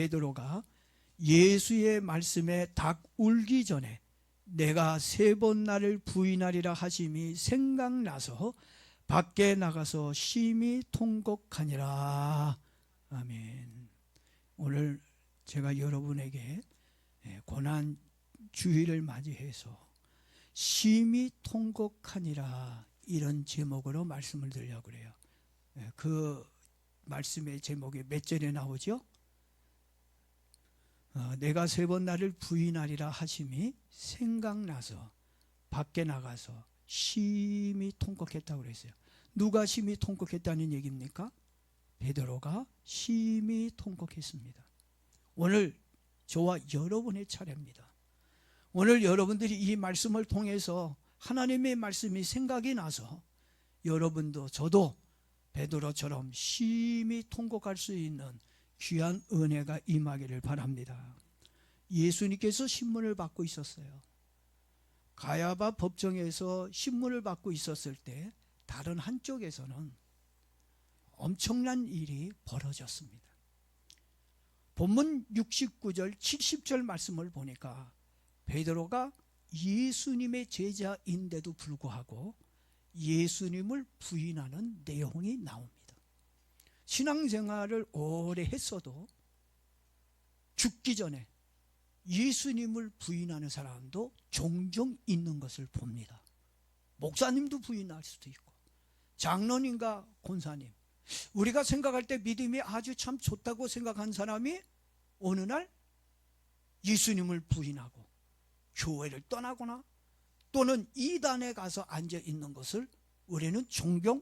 베드로가 예수의 말씀에 닭 울기 전에 내가 3번 나를 부인하리라 하심이 생각나서 밖에 나가서 심히 통곡하니라. 아멘. 오늘 제가 여러분에게 고난 주일을 맞이해서 심히 통곡하니라 이런 제목으로 말씀을 드리려고 그래요. 그 말씀의 제목이 몇 절에 나오죠? 내가 3번 나를 부인하리라 하심이 생각나서 밖에 나가서 심히 통곡했다고 그랬어요. 누가 심히 통곡했다는 얘기입니까? 베드로가 심히 통곡했습니다. 오늘 저와 여러분의 차례입니다. 오늘 여러분들이 이 말씀을 통해서 하나님의 말씀이 생각이 나서 여러분도 저도 베드로처럼 심히 통곡할 수 있는 귀한 은혜가 임하기를 바랍니다. 예수님께서 신문을 받고 있었어요. 가야바 법정에서 신문을 받고 있었을 때 다른 한쪽에서는 엄청난 일이 벌어졌습니다. 본문 69절 70절 말씀을 보니까 베드로가 예수님의 제자인데도 불구하고 예수님을 부인하는 내용이 나옵니다. 신앙생활을 오래 했어도 죽기 전에 예수님을 부인하는 사람도 종종 있는 것을 봅니다. 목사님도 부인할 수도 있고 장로님과 권사님, 우리가 생각할 때 믿음이 아주 참 좋다고 생각한 사람이 어느 날 예수님을 부인하고 교회를 떠나거나 또는 이단에 가서 앉아 있는 것을 우리는 종종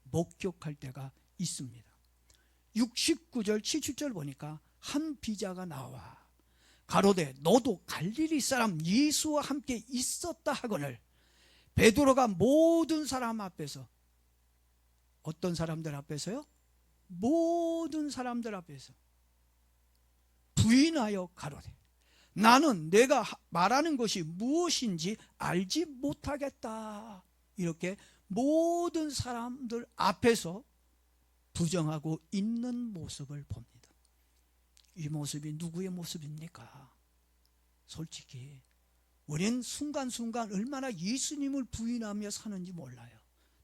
목격할 때가 있습니다. 69절 70절 보니까 한 비자가 나와 가로되 너도 갈릴리 사람 예수와 함께 있었다 하거늘 베드로가 모든 사람 앞에서, 어떤 사람들 앞에서요? 모든 사람들 앞에서 부인하여 가로되 나는 내가 말하는 것이 무엇인지 알지 못하겠다. 이렇게 모든 사람들 앞에서 부정하고 있는 모습을 봅니다. 이 모습이 누구의 모습입니까? 솔직히 우린 순간순간 얼마나 예수님을 부인하며 사는지 몰라요.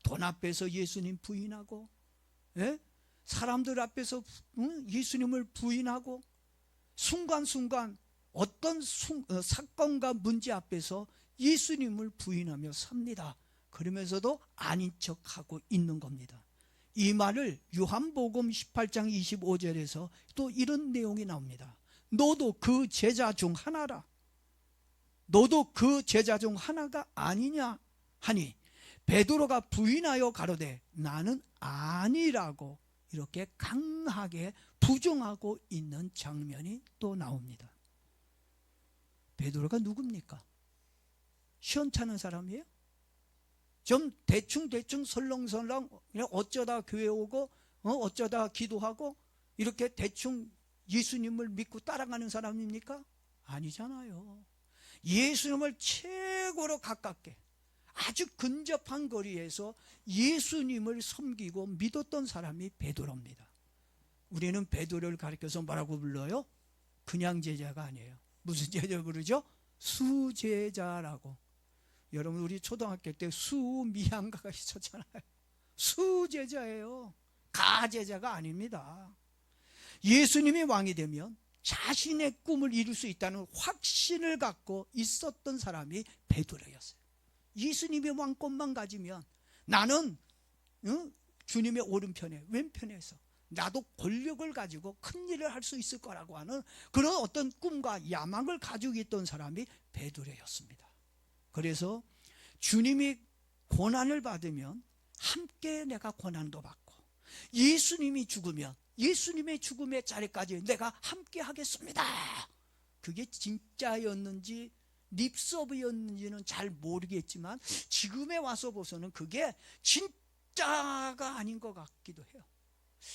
돈 앞에서 예수님 부인하고, 사람들 앞에서 예수님을 부인하고, 순간순간 어떤 사건과 문제 앞에서 예수님을 부인하며 삽니다. 그러면서도 아닌 척하고 있는 겁니다. 이 말을 요한복음 18장 25절에서 또 이런 내용이 나옵니다. 너도 그 제자 중 하나라. 너도 그 제자 중 하나가 아니냐 하니 베드로가 부인하여 가로되 나는 아니라고 이렇게 강하게 부정하고 있는 장면이 또 나옵니다. 베드로가 누굽니까? 시원찮은 사람이에요? 좀 대충 설렁설렁 어쩌다 교회 오고 어쩌다 기도하고 이렇게 대충 예수님을 믿고 따라가는 사람입니까? 아니잖아요. 예수님을 최고로 가깝게 아주 근접한 거리에서 예수님을 섬기고 믿었던 사람이 베드로입니다. 우리는 베드로를 가리켜서 뭐라고 불러요? 그냥 제자가 아니에요. 무슨 제자 부르죠? 수제자라고. 여러분 우리 초등학교 때 수미양가가 있었잖아요. 수제자예요. 가제자가 아닙니다. 예수님이 왕이 되면 자신의 꿈을 이룰 수 있다는 확신을 갖고 있었던 사람이 베드로였어요. 예수님의 왕권만 가지면 나는 주님의 오른편에 왼편에서 나도 권력을 가지고 큰 일을 할 수 있을 거라고 하는 그런 어떤 꿈과 야망을 가지고 있던 사람이 베드로였습니다. 그래서 주님이 고난을 받으면 함께 내가 고난도 받고, 예수님이 죽으면 예수님의 죽음의 자리까지 내가 함께 하겠습니다. 그게 진짜였는지 립서브였는지는 잘 모르겠지만 지금에 와서 보서는 그게 진짜가 아닌 것 같기도 해요.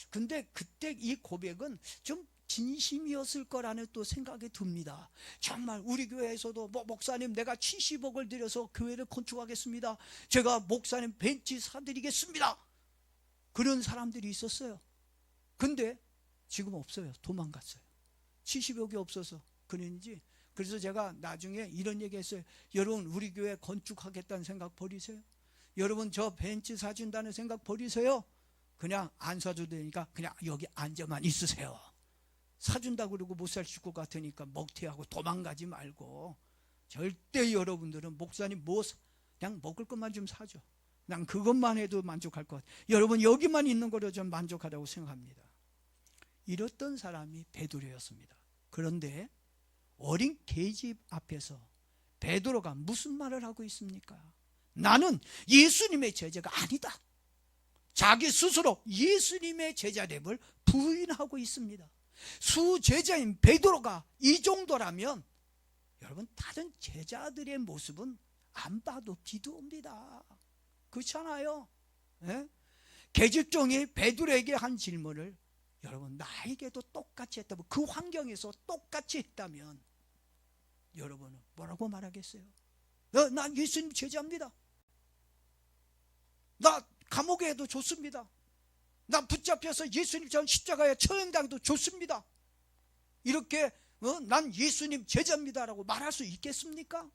근데 그때 이 고백은 좀 진심이었을 거라는 또 생각이 듭니다. 정말 우리 교회에서도 목사님 내가 70억을 들여서 교회를 건축하겠습니다. 제가 목사님 벤치 사드리겠습니다. 그런 사람들이 있었어요. 근데 지금 없어요. 도망갔어요. 70여 개 없어서 그런지. 그래서 제가 나중에 이런 얘기 했어요. 여러분 우리 교회 건축하겠다는 생각 버리세요. 여러분 저 벤츠 사준다는 생각 버리세요. 그냥 안 사줘도 되니까 그냥 여기 앉아만 있으세요. 사준다 그러고 못 살 것 같으니까 먹튀하고 도망가지 말고. 절대 여러분들은 목사님 뭐 그냥 먹을 것만 좀 사줘. 난 그것만 해도 만족할 것 같아요. 여러분 여기만 있는 거로 좀 만족하다고 생각합니다. 이랬던 사람이 베드로였습니다. 그런데 어린 계집 앞에서 베드로가 무슨 말을 하고 있습니까? 나는 예수님의 제자가 아니다. 자기 스스로 예수님의 제자됨을 부인하고 있습니다. 수제자인 베드로가 이 정도라면 여러분 다른 제자들의 모습은 안 봐도 비도옵니다. 그렇잖아요. 예? 계집종이 베드로에게 한 질문을 여러분 나에게도 똑같이 했다면, 그 환경에서 똑같이 했다면 여러분은 뭐라고 말하겠어요? 나 예수님 제자입니다. 나 감옥에 해도 좋습니다. 나 붙잡혀서 예수님처럼 십자가에 처형당해도 좋습니다. 이렇게 난 예수님 제자입니다라고 말할 수 있겠습니까?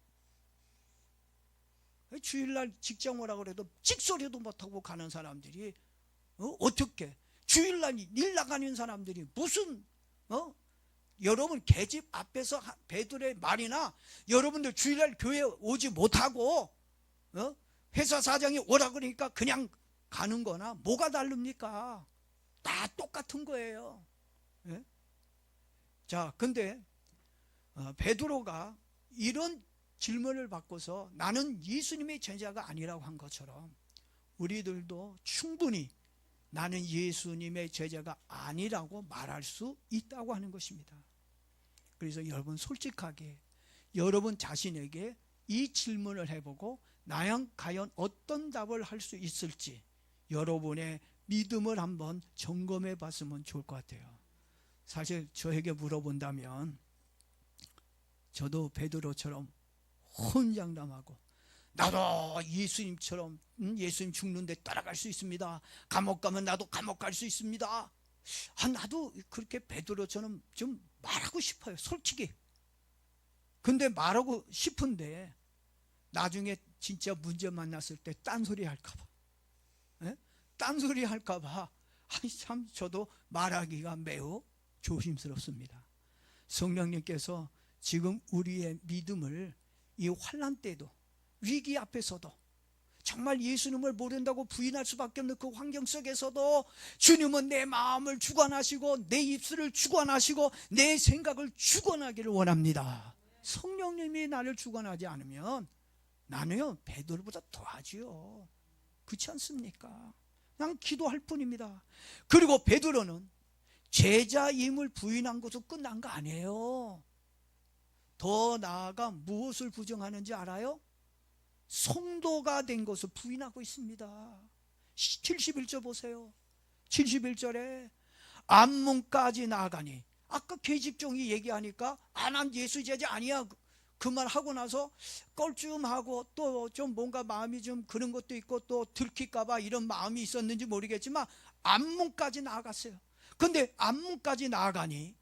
주일날 직장 오라고 해도 찍소리도 못하고 가는 사람들이 어떻게 주일날 일 나가는 사람들이 무슨 여러분 계집 앞에서 베드로의 말이나 여러분들 주일날 교회 오지 못하고 회사 사장이 오라 그러니까 그냥 가는 거나 뭐가 다릅니까? 다 똑같은 거예요. 예? 자, 근데 베드로가 이런 질문을 받고서 나는 예수님의 제자가 아니라고 한 것처럼 우리들도 충분히 나는 예수님의 제자가 아니라고 말할 수 있다고 하는 것입니다. 그래서 여러분 솔직하게 여러분 자신에게 이 질문을 해보고 나는 과연 어떤 답을 할 수 있을지 여러분의 믿음을 한번 점검해 봤으면 좋을 것 같아요. 사실 저에게 물어본다면 저도 베드로처럼 혼장담하고 나도 예수님처럼 예수님 죽는데 따라갈 수 있습니다. 감옥 가면 나도 감옥 갈 수 있습니다. 나도 그렇게 베드로처럼 좀 말하고 싶어요, 솔직히. 근데 말하고 싶은데 나중에 진짜 문제 만났을 때 딴소리 할까봐, 딴소리 할까봐 참 저도 말하기가 매우 조심스럽습니다. 성령님께서 지금 우리의 믿음을 이 환난 때도, 위기 앞에서도, 정말 예수님을 모른다고 부인할 수밖에 없는 그 환경 속에서도 주님은 내 마음을 주관하시고 내 입술을 주관하시고 내 생각을 주관하기를 원합니다. 성령님이 나를 주관하지 않으면 나는요 베드로보다 더하지요. 그렇지 않습니까? 그냥 기도할 뿐입니다. 그리고 베드로는 제자임을 부인한 것으로 끝난 거 아니에요. 더 나아가 무엇을 부정하는지 알아요? 성도가 된 것을 부인하고 있습니다. 71절 보세요. 71절에 안문까지 나아가니, 아까 계집종이 얘기하니까 난 예수 제자 아니야 그 말 하고 나서 껄쯤하고 또 좀 뭔가 마음이 좀 그런 것도 있고 또 들킬까 봐 이런 마음이 있었는지 모르겠지만 안문까지 나아갔어요. 근데 안문까지 나아가니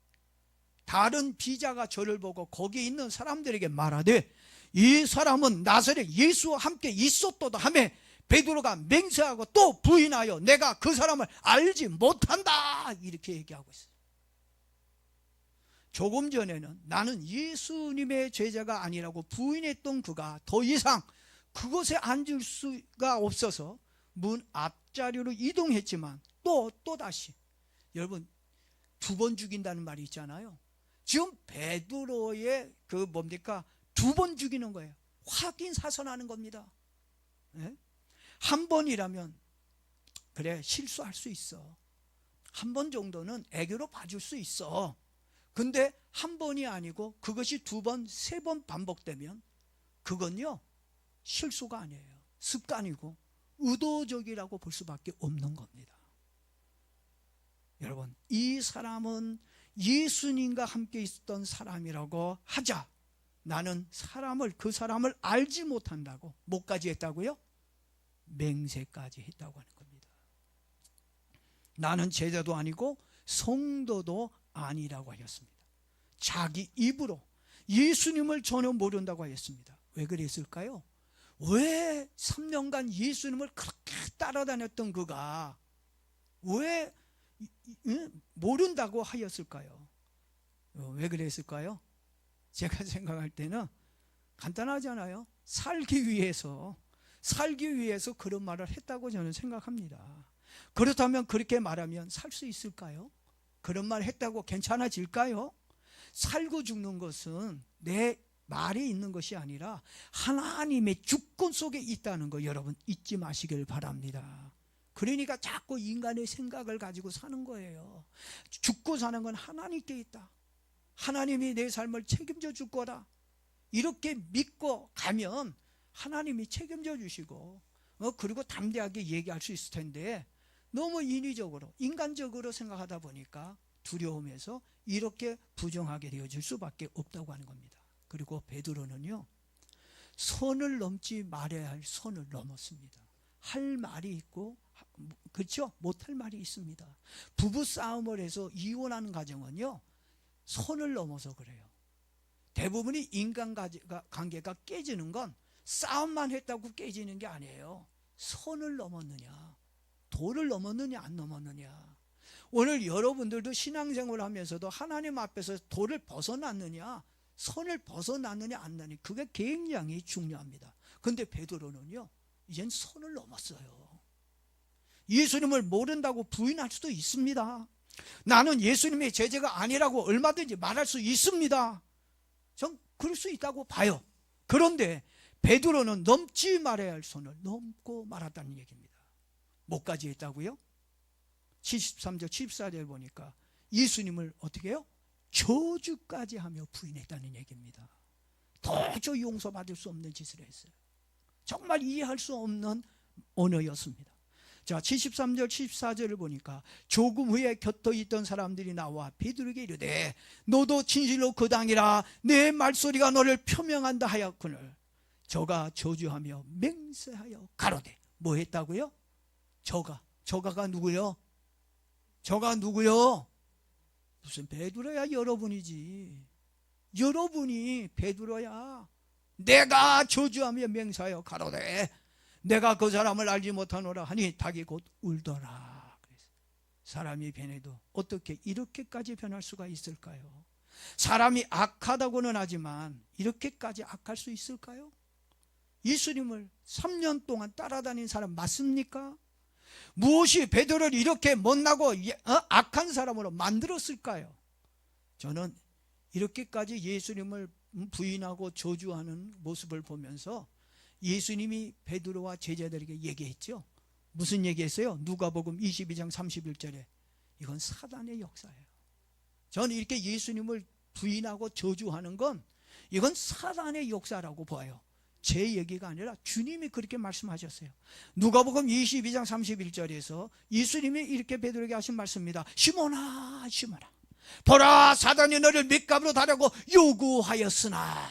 다른 비자가 저를 보고 거기 있는 사람들에게 말하되 이 사람은 나사렛 예수와 함께 있었도다 하며 베드로가 맹세하고 또 부인하여 내가 그 사람을 알지 못한다 이렇게 얘기하고 있어요. 조금 전에는 나는 예수님의 제자가 아니라고 부인했던 그가 더 이상 그곳에 앉을 수가 없어서 문 앞자리로 이동했지만 또다시 여러분 두 번 죽인다는 말이 있잖아요. 지금 베드로의 그 뭡니까? 두 번 죽이는 거예요. 확인사선하는 겁니다. 네? 한 번이라면 그래 실수할 수 있어. 한 번 정도는 애교로 봐줄 수 있어. 근데 한 번이 아니고 그것이 두 번, 세 번 반복되면 그건요 실수가 아니에요. 습관이고 의도적이라고 볼 수밖에 없는 겁니다. 여러분 이 사람은 예수님과 함께 있었던 사람이라고 하자 나는 그 사람을 알지 못한다고 뭐까지 했다고요? 맹세까지 했다고 하는 겁니다. 나는 제자도 아니고 성도도 아니라고 하였습니다. 자기 입으로 예수님을 전혀 모른다고 하였습니다. 왜 그랬을까요? 왜 3년간 예수님을 그렇게 따라다녔던 그가 왜 모른다고 하였을까요? 왜 그랬을까요? 제가 생각할 때는 간단하잖아요. 살기 위해서 그런 말을 했다고 저는 생각합니다. 그렇다면 그렇게 말하면 살 수 있을까요? 그런 말 했다고 괜찮아질까요? 살고 죽는 것은 내 말이 있는 것이 아니라 하나님의 주권 속에 있다는 거 여러분 잊지 마시길 바랍니다. 그러니까 자꾸 인간의 생각을 가지고 사는 거예요. 죽고 사는 건 하나님께 있다. 하나님이 내 삶을 책임져 줄 거다. 이렇게 믿고 가면 하나님이 책임져 주시고 그리고 담대하게 얘기할 수 있을 텐데 너무 인위적으로 인간적으로 생각하다 보니까 두려움에서 이렇게 부정하게 되어질 수밖에 없다고 하는 겁니다. 그리고 베드로는요, 선을 넘지 말아야 할 선을 넘었습니다. 할 말이 있고 그렇죠? 못할 말이 있습니다. 부부싸움을 해서 이혼하는 가정은요, 선을 넘어서 그래요. 대부분이 인간관계가 깨지는 건 싸움만 했다고 깨지는 게 아니에요. 선을 넘었느냐, 도를 넘었느냐 안 넘었느냐. 오늘 여러분들도 신앙생활을 하면서도 하나님 앞에서 도를 벗어났느냐 선을 벗어났느냐 안 났느냐, 그게 굉장히 중요합니다. 근데 베드로는요, 이젠 선을 넘었어요. 예수님을 모른다고 부인할 수도 있습니다. 나는 예수님의 제자가 아니라고 얼마든지 말할 수 있습니다. 전 그럴 수 있다고 봐요. 그런데 베드로는 넘지 말아야 할 선을 넘고 말았다는 얘기입니다. 뭐까지 했다고요? 73절 74절 보니까 예수님을 어떻게 해요? 저주까지 하며 부인했다는 얘기입니다. 도저히 용서받을 수 없는 짓을 했어요. 정말 이해할 수 없는 언어였습니다. 자, 73절 74절을 보니까 조금 후에 곁에 있던 사람들이 나와 베드로에게 이르되 너도 진실로 그 당이라 내 말소리가 너를 표명한다 하였거늘 저가 저주하며 맹세하여 가로되. 뭐 했다고요? 저가가 누구요? 저가 누구요? 무슨 베드로야? 여러분이지. 여러분이 베드로야. 내가 저주하며 맹세하여 가로되 내가 그 사람을 알지 못하노라 하니 닭이 곧 울더라. 사람이 변해도 어떻게 이렇게까지 변할 수가 있을까요? 사람이 악하다고는 하지만 이렇게까지 악할 수 있을까요? 예수님을 3년 동안 따라다닌 사람 맞습니까? 무엇이 베드로를 이렇게 못나고 악한 사람으로 만들었을까요? 저는 이렇게까지 예수님을 부인하고 저주하는 모습을 보면서 예수님이 베드로와 제자들에게 얘기했죠. 무슨 얘기했어요? 누가복음 22장 31절에 이건 사단의 역사예요. 저는 이렇게 예수님을 부인하고 저주하는 건 이건 사단의 역사라고 봐요. 제 얘기가 아니라 주님이 그렇게 말씀하셨어요. 누가복음 22장 31절에서 예수님이 이렇게 베드로에게 하신 말씀입니다. 시몬아 시몬아 보라 사단이 너를 밑값으로 달라고 요구하였으나.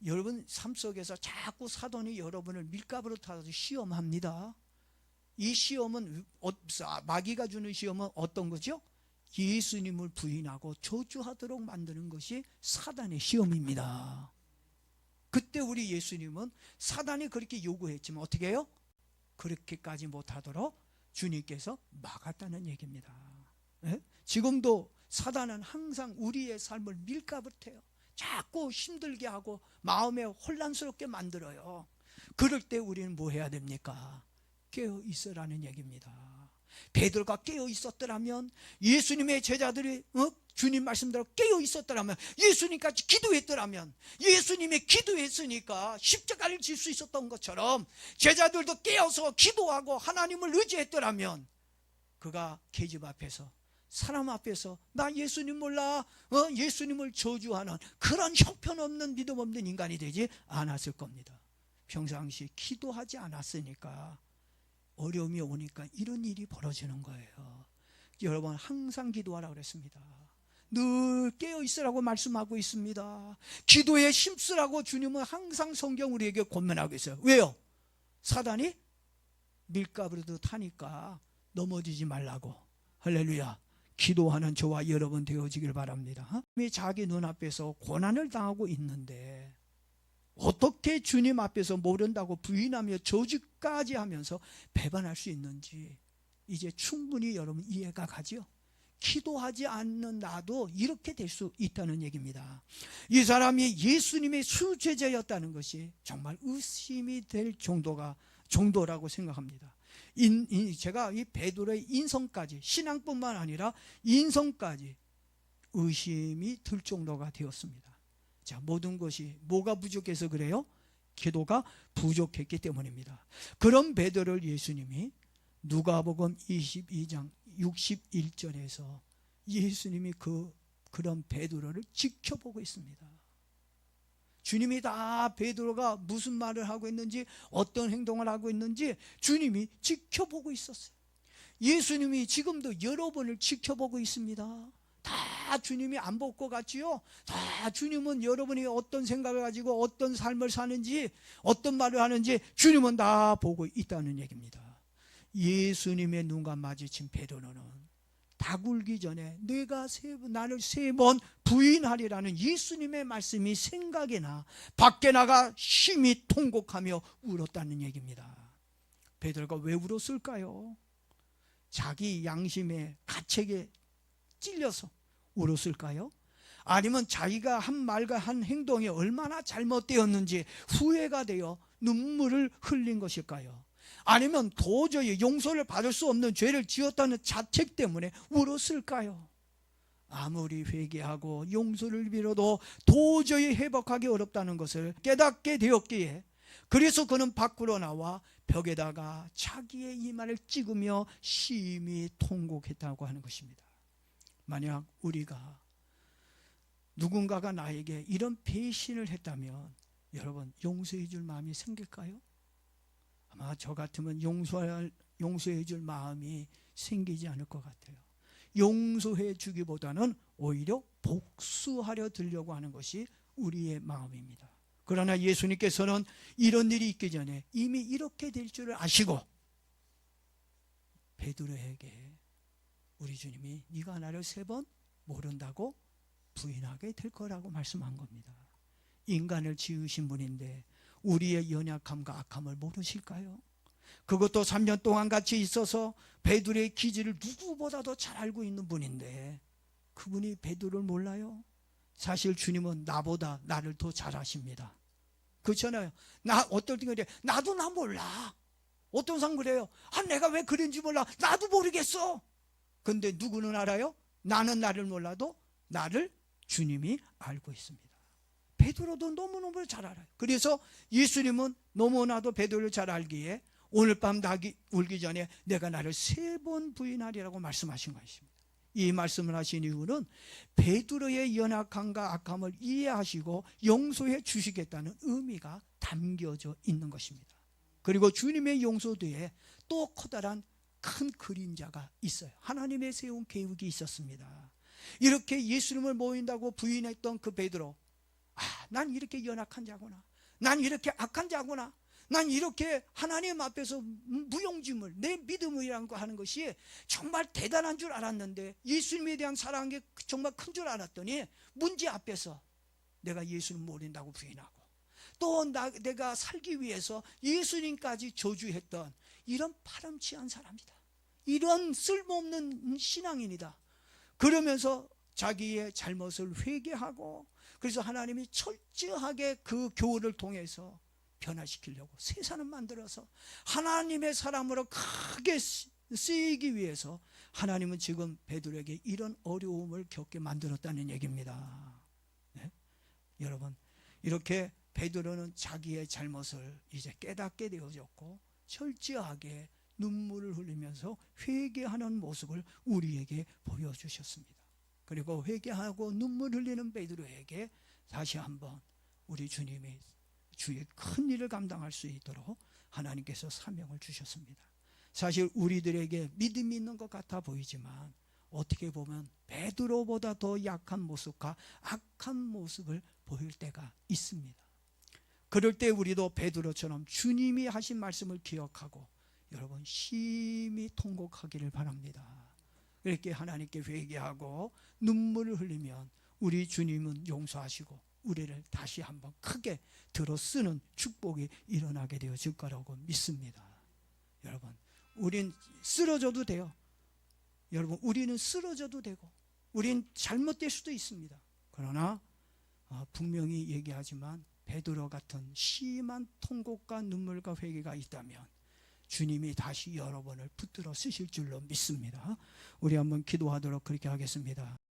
여러분 삶 속에서 자꾸 사단이 여러분을 밀가부로 타서 시험합니다. 이 시험은 마귀가 주는 시험은 어떤 거죠? 예수님을 부인하고 저주하도록 만드는 것이 사단의 시험입니다. 그때 우리 예수님은 사단이 그렇게 요구했지만 어떻게 해요? 그렇게까지 못하도록 주님께서 막았다는 얘기입니다. 네? 지금도 사단은 항상 우리의 삶을 밀가부터해요. 자꾸 힘들게 하고 마음에 혼란스럽게 만들어요. 그럴 때 우리는 뭐 해야 됩니까? 깨어 있으라는 얘기입니다. 베드로가 깨어 있었더라면, 예수님의 제자들이 주님 말씀대로 깨어 있었더라면, 예수님까지 기도했더라면, 예수님이 기도했으니까 십자가를 질 수 있었던 것처럼 제자들도 깨어서 기도하고 하나님을 의지했더라면 그가 계집 앞에서 사람 앞에서 나 예수님 몰라 예수님을 저주하는 그런 형편없는 믿음 없는 인간이 되지 않았을 겁니다. 평상시 기도하지 않았으니까 어려움이 오니까 이런 일이 벌어지는 거예요. 여러분 항상 기도하라고 그랬습니다. 늘 깨어있으라고 말씀하고 있습니다. 기도에 힘쓰라고 주님은 항상 성경 우리에게 권면하고 있어요. 왜요? 사단이 밀가부로도 타니까 넘어지지 말라고. 할렐루야. 기도하는 저와 여러분 되어지길 바랍니다. 자기 눈앞에서 고난을 당하고 있는데 어떻게 주님 앞에서 모른다고 부인하며 저주까지 하면서 배반할 수 있는지 이제 충분히 여러분 이해가 가죠. 기도하지 않는 나도 이렇게 될 수 있다는 얘기입니다. 이 사람이 예수님의 수제자였다는 것이 정말 의심이 될 정도라고 생각합니다. 제가 이 베드로의 인성까지, 신앙뿐만 아니라 인성까지 의심이 들 정도가 되었습니다. 자, 모든 것이 뭐가 부족해서 그래요? 기도가 부족했기 때문입니다. 그런 베드로를 예수님이 누가복음 22장 61절에서 예수님이 그런 베드로를 지켜보고 있습니다. 주님이 다 베드로가 무슨 말을 하고 있는지, 어떤 행동을 하고 있는지 주님이 지켜보고 있었어요. 예수님이 지금도 여러분을 지켜보고 있습니다. 다 주님이 안 볼 것 같지요? 다 주님은 여러분이 어떤 생각을 가지고 어떤 삶을 사는지, 어떤 말을 하는지 주님은 다 보고 있다는 얘기입니다. 예수님의 눈과 마주친 베드로는 다 굴기 전에 내가 나를 3번 부인하리라는 예수님의 말씀이 생각이 나 밖에 나가 심히 통곡하며 울었다는 얘기입니다. 베드로가 왜 울었을까요? 자기 양심의 가책에 찔려서 울었을까요? 아니면 자기가 한 말과 한 행동이 얼마나 잘못되었는지 후회가 되어 눈물을 흘린 것일까요? 아니면 도저히 용서를 받을 수 없는 죄를 지었다는 자책 때문에 울었을까요? 아무리 회개하고 용서를 빌어도 도저히 회복하기 어렵다는 것을 깨닫게 되었기에, 그래서 그는 밖으로 나와 벽에다가 자기의 이마를 찍으며 심히 통곡했다고 하는 것입니다. 만약 우리가 누군가가 나에게 이런 배신을 했다면 여러분 용서해 줄 마음이 생길까요? 아마 저 같으면 용서해 줄 마음이 생기지 않을 것 같아요. 용서해 주기보다는 오히려 복수하려 들려고 하는 것이 우리의 마음입니다. 그러나 예수님께서는 이런 일이 있기 전에 이미 이렇게 될 줄을 아시고 베드로에게 우리 주님이 네가 나를 3번 모른다고 부인하게 될 거라고 말씀한 겁니다. 인간을 지으신 분인데 우리의 연약함과 악함을 모르실까요? 그것도 3년 동안 같이 있어서 베드로의 기질을 누구보다도 잘 알고 있는 분인데 그분이 베드로를 몰라요? 사실 주님은 나보다 나를 더 잘 아십니다. 그렇잖아요. 어떨 때 그래, 나도 나 몰라. 어떤 사람 그래요. 내가 왜 그런지 몰라. 나도 모르겠어. 근데 누구는 알아요? 나는 나를 몰라도 나를 주님이 알고 있습니다. 베드로도 너무너무 잘 알아요. 그래서 예수님은 너무나도 베드로를 잘 알기에 오늘 밤 닭이 울기 전에 내가 나를 3번 부인하리라고 말씀하신 것입니다. 이 말씀을 하신 이유는 베드로의 연약함과 악함을 이해하시고 용서해 주시겠다는 의미가 담겨져 있는 것입니다. 그리고 주님의 용서 뒤에 또 커다란 큰 그림자가 있어요. 하나님의 세운 계획이 있었습니다. 이렇게 예수님을 모인다고 부인했던 그 베드로, 난 이렇게 연약한 자구나, 난 이렇게 악한 자구나, 난 이렇게 하나님 앞에서 무용지물, 내 믿음이라는 거 하는 것이 정말 대단한 줄 알았는데, 예수님에 대한 사랑이 정말 큰 줄 알았더니 문제 앞에서 내가 예수님 모른다고 부인하고 또 내가 살기 위해서 예수님까지 저주했던 이런 파렴치한 사람이다, 이런 쓸모없는 신앙인이다, 그러면서 자기의 잘못을 회개하고, 그래서 하나님이 철저하게 그 교훈을 통해서 변화시키려고 새 사람 만들어서 하나님의 사람으로 크게 쓰이기 위해서 하나님은 지금 베드로에게 이런 어려움을 겪게 만들었다는 얘기입니다. 네? 여러분, 이렇게 베드로는 자기의 잘못을 이제 깨닫게 되어졌고 철저하게 눈물을 흘리면서 회개하는 모습을 우리에게 보여주셨습니다. 그리고 회개하고 눈물 흘리는 베드로에게 다시 한번 우리 주님이 주의 큰 일을 감당할 수 있도록 하나님께서 사명을 주셨습니다. 사실 우리들에게 믿음이 있는 것 같아 보이지만 어떻게 보면 베드로보다 더 약한 모습과 악한 모습을 보일 때가 있습니다. 그럴 때 우리도 베드로처럼 주님이 하신 말씀을 기억하고 여러분 심히 통곡하기를 바랍니다. 이렇게 하나님께 회개하고 눈물을 흘리면 우리 주님은 용서하시고 우리를 다시 한번 크게 들어 쓰는 축복이 일어나게 되어질 거라고 믿습니다. 여러분, 우린 쓰러져도 돼요. 여러분, 우리는 쓰러져도 되고 우린 잘못될 수도 있습니다. 그러나 분명히 얘기하지만 베드로 같은 심한 통곡과 눈물과 회개가 있다면 주님이 다시 여러분을 붙들어 쓰실 줄로 믿습니다. 우리 한번 기도하도록 그렇게 하겠습니다.